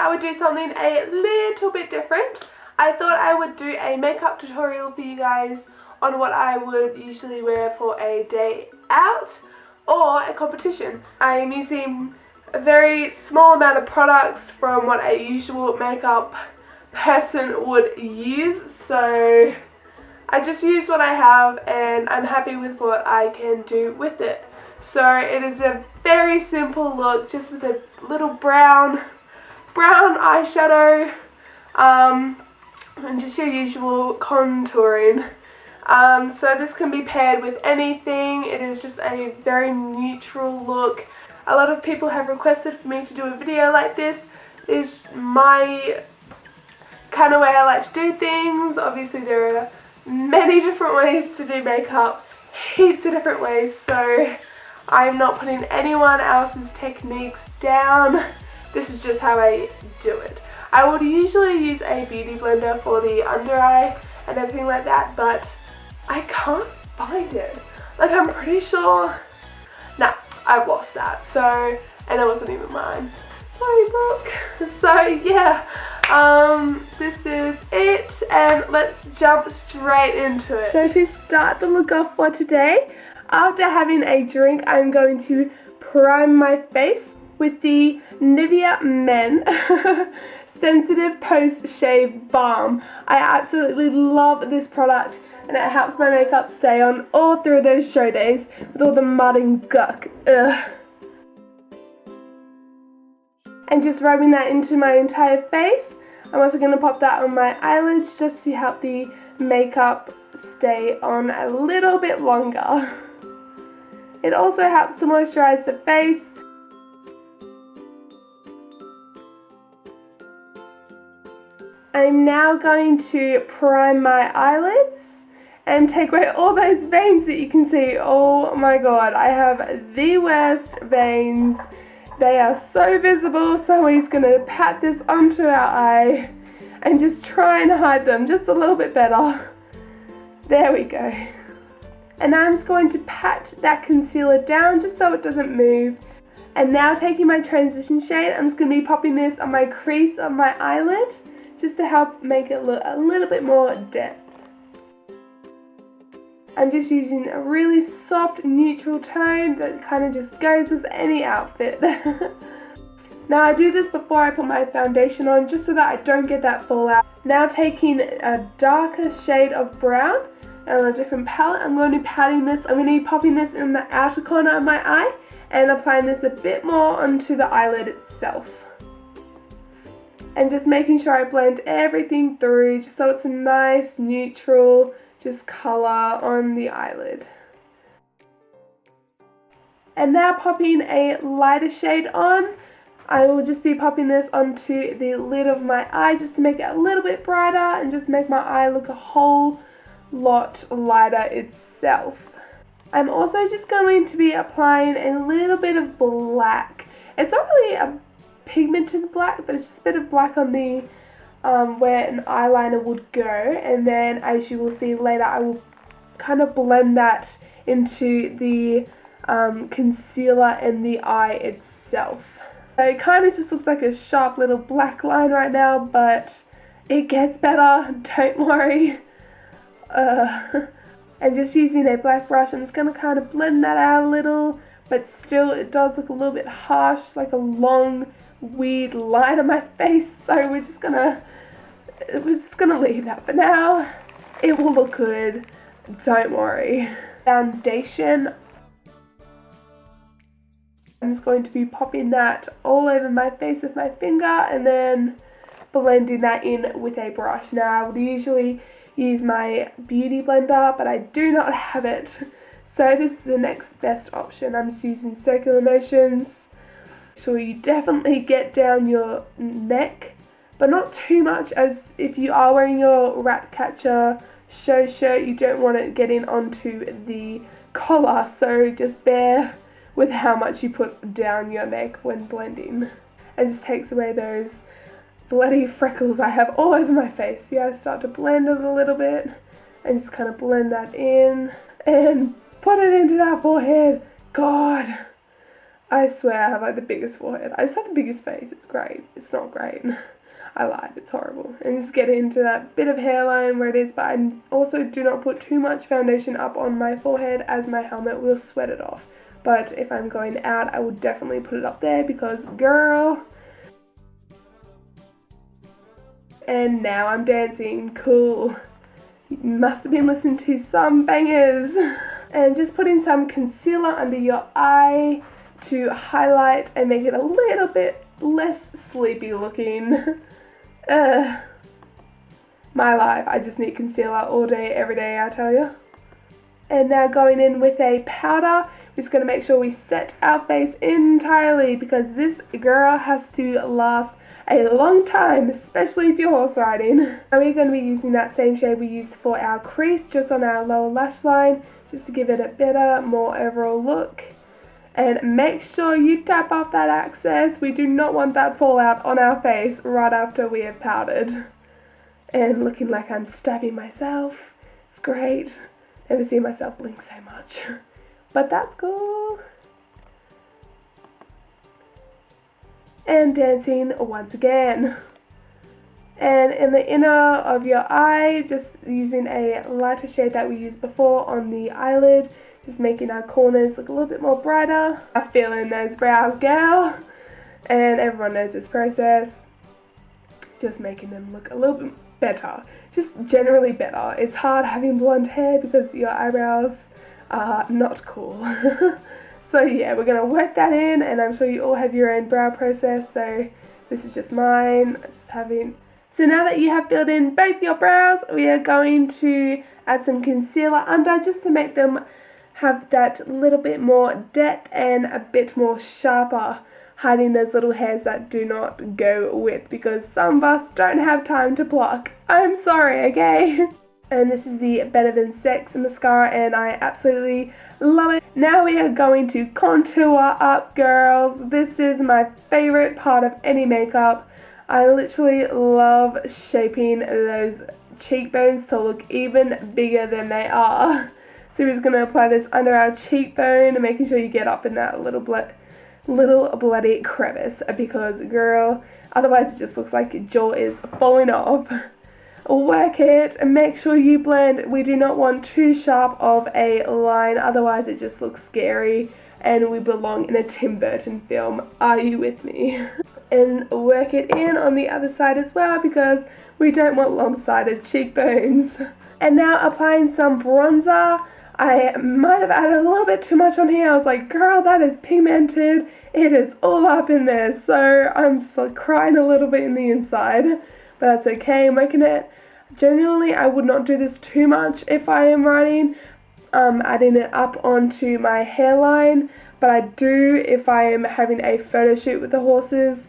I would do something a little bit different. I thought I would do a makeup tutorial for you guys on what I would usually wear for a day out or a competition. I am using a very small amount of products from what a usual makeup person would use, so I just use what I have and I'm happy with what I can do with it. So it is a very simple look, just with a little brown eyeshadow, and just your usual contouring. So this can be paired with anything. It is just a very neutral look. A lot of people have requested for me to do a video like this. It's my kind of way I like to do things. Obviously there are many different ways to do makeup, heaps of different ways, so I'm not putting anyone else's techniques down. This is just how I do it. I would usually use a beauty blender for the under eye and everything like that, but I can't find it. Like, I'm pretty sure, nah, I've lost that, so, and it wasn't even mine. Sorry, Brooke. So yeah, this is it, and let's jump straight into it. So to start the look off for today, after having a drink, I'm going to prime my face with the Medddddia Men Sensitive Post Shave Balm. I absolutely love this product, and it helps my makeup stay on all through those show days with all the mud and guck. Ugh. And just rubbing that into my entire face. I'm also going to pop that on my eyelids just to help the makeup stay on a little bit longer. It also helps to moisturize the face. I'm now going to prime my eyelids and take away all those veins that you can see. Oh my god, I have the worst veins. They are so visible, so we're just going to pat this onto our eye and just try and hide them just a little bit better. There we go. And now I'm just going to pat that concealer down just so it doesn't move. And now taking my transition shade, I'm just going to be popping this on my crease of my eyelid just to help make it look a little bit more depth. I'm just using a really soft neutral tone that kind of just goes with any outfit. Now I do this before I put my foundation on just so that I don't get that fallout. Now taking a darker shade of brown and on a different palette, I'm going to be patting this. I'm going to be popping this in the outer corner of my eye and applying this a bit more onto the eyelid itself. And just making sure I blend everything through just so it's a nice neutral just colour on the eyelid. And now popping a lighter shade on, I will just be popping this onto the lid of my eye just to make it a little bit brighter and just make my eye look a whole lot lighter itself. I'm also just going to be applying a little bit of black. It's not really a pigmented black, but it's just a bit of black on the where an eyeliner would go, and then as you will see later I will kind of blend that into the concealer and the eye itself. So it kind of just looks like a sharp little black line right now, but it gets better, don't worry. And just using a black brush, I'm just going to kind of blend that out a little, but still it does look a little bit harsh, like a long weird line on my face, so we're just gonna leave that for now. It will look good, don't worry. Foundation, I'm just going to be popping that all over my face with my finger and then blending that in with a brush. Now I would usually use my beauty blender, but I do not have it, so this is the next best option. I'm just using circular motions. So you definitely get down your neck, but not too much, as if you are wearing your rat catcher show shirt, you don't want it getting onto the collar, so just bear with how much you put down your neck when blending. It just takes away those bloody freckles I have all over my face. Yeah, I start to blend it a little bit and just kind of blend that in and put it into that forehead. God, I swear I have like the biggest forehead. I just have the biggest face. It's great. It's not great. I lied. It's horrible. And just get into that bit of hairline where it is, but I also do not put too much foundation up on my forehead as my helmet will sweat it off. But if I'm going out, I will definitely put it up there because, girl. And now I'm dancing. Cool. You must have been listening to some bangers. And just putting some concealer under your eye to highlight and make it a little bit less sleepy looking. My life, I just need concealer all day, every day, I tell you. And now going in with a powder, we're just going to make sure we set our face entirely because this girl has to last a long time, especially if you're horse riding. And we're going to be using that same shade we used for our crease, just on our lower lash line, just to give it a better, more overall look. And make sure you tap off that excess. We do not want that fallout on our face right after we have powdered. And looking like I'm stabbing myself. It's great. Never seen myself blink so much. But that's cool. And dancing once again. And in the inner of your eye, just using a lighter shade that we used before on the eyelid. Just making our corners look a little bit more brighter. I'm feeling those brows, girl. And everyone knows this process. Just making them look a little bit better. Just generally better. It's hard having blonde hair because your eyebrows are not cool. So yeah, we're going to work that in, and I'm sure you all have your own brow process. So this is just mine. So now that you have filled in both your brows, we are going to add some concealer under just to make them have that little bit more depth and a bit more sharper, hiding those little hairs that do not go with, because some of us don't have time to pluck. I'm sorry, okay? And this is the Better Than Sex mascara, and I absolutely love it. Now we are going to contour up, girls. This is my favorite part of any makeup. I literally love shaping those cheekbones to look even bigger than they are. So we're just going to apply this under our cheekbone and making sure you get up in that little bloody crevice, because girl, otherwise it just looks like your jaw is falling off. Work it and make sure you blend. We do not want too sharp of a line, otherwise it just looks scary and we belong in a Tim Burton film. Are you with me? And work it in on the other side as well, because we don't want lopsided cheekbones. And now applying some bronzer. I might have added a little bit too much on here. I was like, girl, that is pigmented. It is all up in there. So I'm just like crying a little bit in the inside. But that's okay. I'm making it. Genuinely, I would not do this too much if I am writing. Adding it up onto my hairline. But I do if I am having a photo shoot with the horses.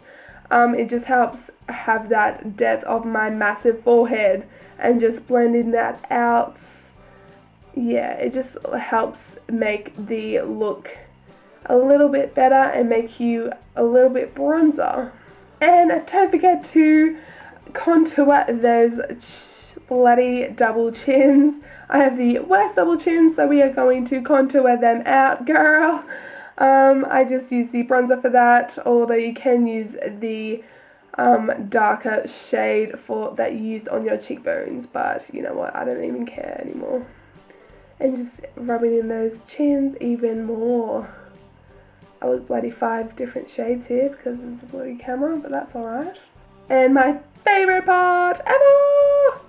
It just helps have that depth of my massive forehead. And just blending that out. Yeah, it just helps make the look a little bit better and make you a little bit bronzer. And don't forget to contour those bloody double chins. I have the worst double chins, so we are going to contour them out, girl. I just use the bronzer for that, although you can use the darker shade for that you used on your cheekbones, but you know what, I don't even care anymore. And just rubbing in those chins even more. I look bloody 5 different shades here because of the bloody camera, but that's alright. And my favourite part ever!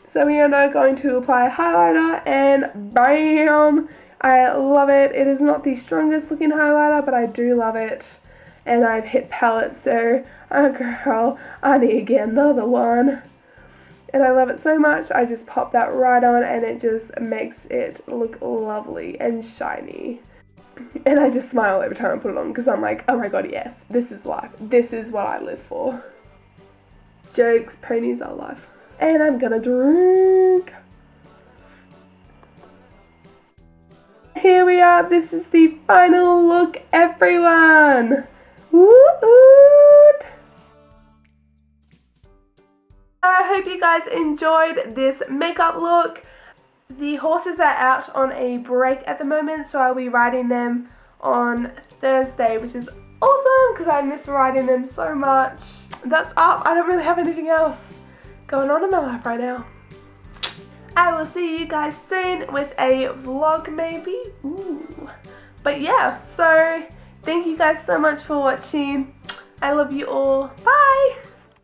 So we are now going to apply highlighter, and bam! I love it. It is not the strongest looking highlighter, but I do love it. And I've hit palette, so girl, I need to get another one. And I love it so much, I just pop that right on and it just makes it look lovely and shiny. And I just smile every time I put it on because I'm like, oh my god, yes, this is life. This is what I live for. Jokes, ponies are life. And I'm gonna drink. Here we are, this is the final look, everyone. Woo-oot! I hope you guys enjoyed this makeup look. The horses are out on a break at the moment, so I'll be riding them on Thursday, which is awesome because I miss writing them so much. That's up. I don't really have anything else going on in my life right now. I will see you guys soon with a vlog maybe. Ooh. But yeah, so thank you guys so much for watching. I love you all. Bye!